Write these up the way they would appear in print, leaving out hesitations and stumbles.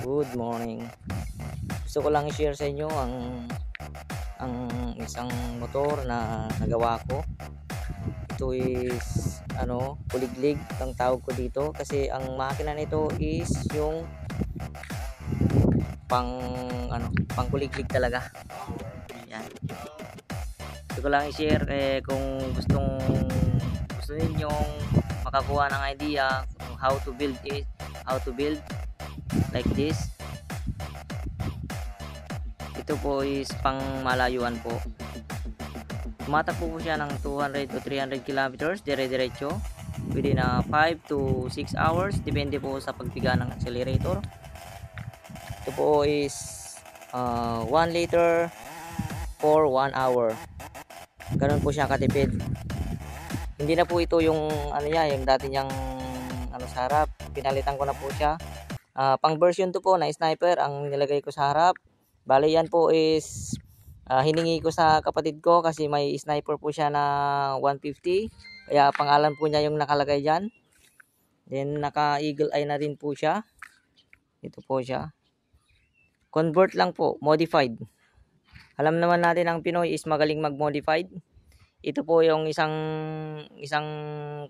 Good morning. Gusto ko lang i-share sa inyo ang isang motor na nagawa ko. Ito is kuliglig ang tawag ko dito kasi ang makina nito is yung pang kuliglig talaga. Yan. Gusto ko lang i-share kung gusto ninyong makakuha ng idea kung how to build like this. Ito po is pang malayuan po. Tumatakbo po siya ng 200 to 300 kilometers dire-diretso within 5 to 6 hours depende po sa pagpiga ng accelerator. Ito po is 1 liter for 1 hour. Ganun po siya katipid. Hindi na po ito yung yung dati niyang sa harap. Pinalitan ko na po siya. Pang version 2 po na sniper ang nilagay ko sa harap. Bale yan po is hiningi ko sa kapatid ko kasi may sniper po siya na 150. Kaya pangalan po niya yung nakalagay dyan. Then naka eagle eye na rin po siya. Ito po siya. Convert lang po, modified. Alam naman natin ang Pinoy is magaling mag-modified. Ito po yung isang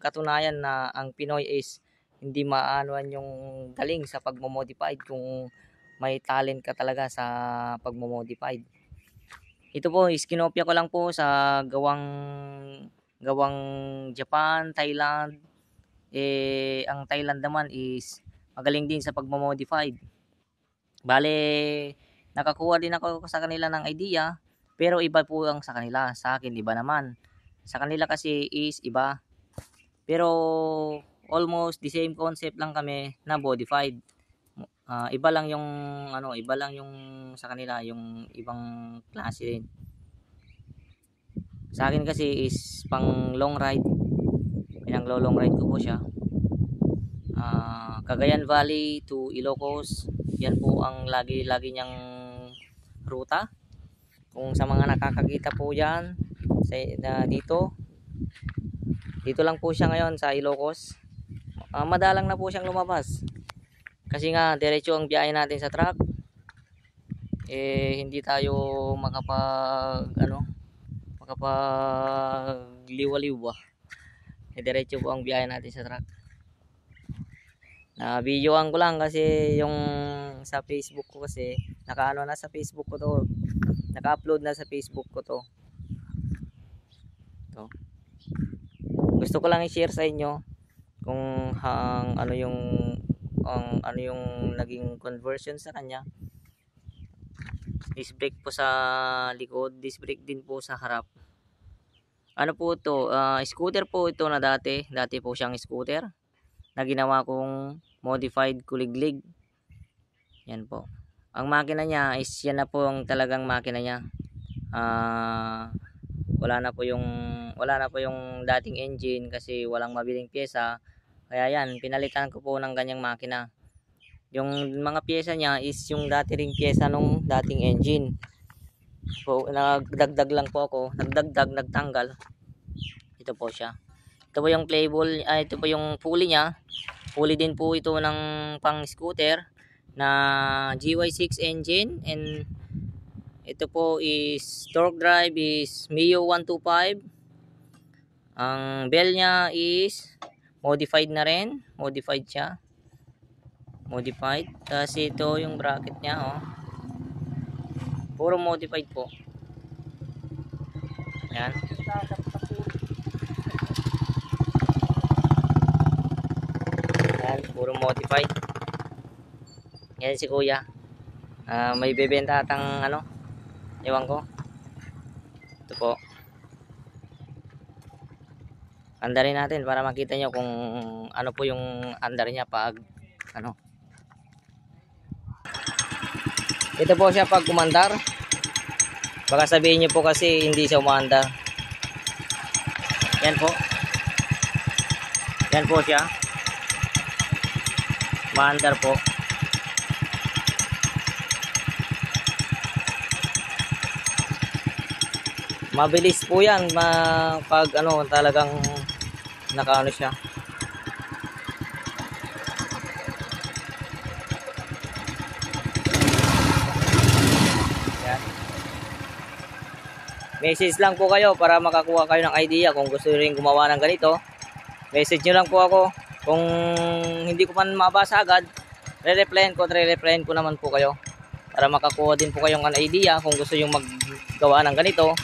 katunayan na ang Pinoy is hindi maanuan yung galing sa pagmo-modified kung may talent ka talaga sa pagmo-modified. Ito po is kinopya ko lang po sa gawang Japan, Thailand. Ang Thailand naman is magaling din sa pagmo-modified. Bale, nakakuha din ako sa kanila ng idea, pero iba po ang sa kanila. Sa akin, iba naman. Sa kanila kasi is iba. Pero almost the same concept lang kami na modified. Iba lang yung sa kanila, yung ibang klase din. Sa akin kasi is pang long ride. Pinang-long ride ko po siya. Cagayan Valley to Ilocos. Yan po ang lagi niyang ruta. Kung sa mga nakakakita po yan dito lang po siya ngayon sa Ilocos. Madalang na po siyang lumabas. Kasi nga diretso ang biyahe natin sa truck. Hindi tayo makapagliwaliw ba. Diretso po ang biyahe natin sa truck. Na videoan ko lang kasi yung sa Facebook ko kasi na sa Facebook ko to. Naka-upload na sa Facebook ko to. Gusto ko lang i-share sa inyo kung ano yung naging conversion sa kanya. Disc brake po sa likod, disc brake din po sa harap. Ano po to? Scooter po ito na dati po siyang scooter na ginawa kong modified kuliglig. Yan po. Ang makina niya is yan na po ang talagang makina niya. Wala na po yung dating engine kasi walang mabiling pyesa. Kaya yan, pinalitan ko po ng ganyang makina. Yung mga pyesa niya is yung dati ring pyesa nung dating engine. So, nagdagdag lang po ako. Nagtanggal. Ito po siya. Ito po yung playable. Ito po yung pulley niya. Pulley din po ito ng pang scooter na GY6 engine. And ito po is torque drive is Mio 125. Ang bell niya is modified na rin. Modified siya. Modified. Kasi ito yung bracket niya. Oh. Puro modified po. Yan. Yan. Puro modified. Yan si kuya. May bebenta atang ewan ko. Ito po. Andarin natin para makita nyo kung ano po yung andar niya pag Ito po siya pag umandar. Baka sabihin nyo po kasi hindi siya umandar. Yan po. Yan po siya. Umandar po. Mabilis po yan pag talagang nakaano siya. Message lang po kayo para makakuha kayo ng idea kung gusto rin gumawa ng ganito. Message nyo lang po ako. Kung hindi ko man mabasa agad, re-replyan ko naman po kayo. Para makakuha din po kayong idea kung gusto yung maggawa ng ganito.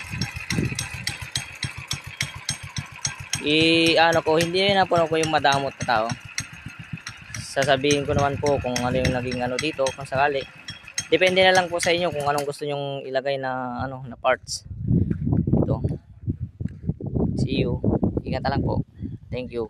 Ano po, hindi na po ako yung madamot na tao. Sasabihin ko naman po kung ano yung naging ano dito kung sakali. Depende na lang po sa inyo kung anong gusto nyong ilagay na na parts. Ito. See you. Ingat na lang po. Thank you.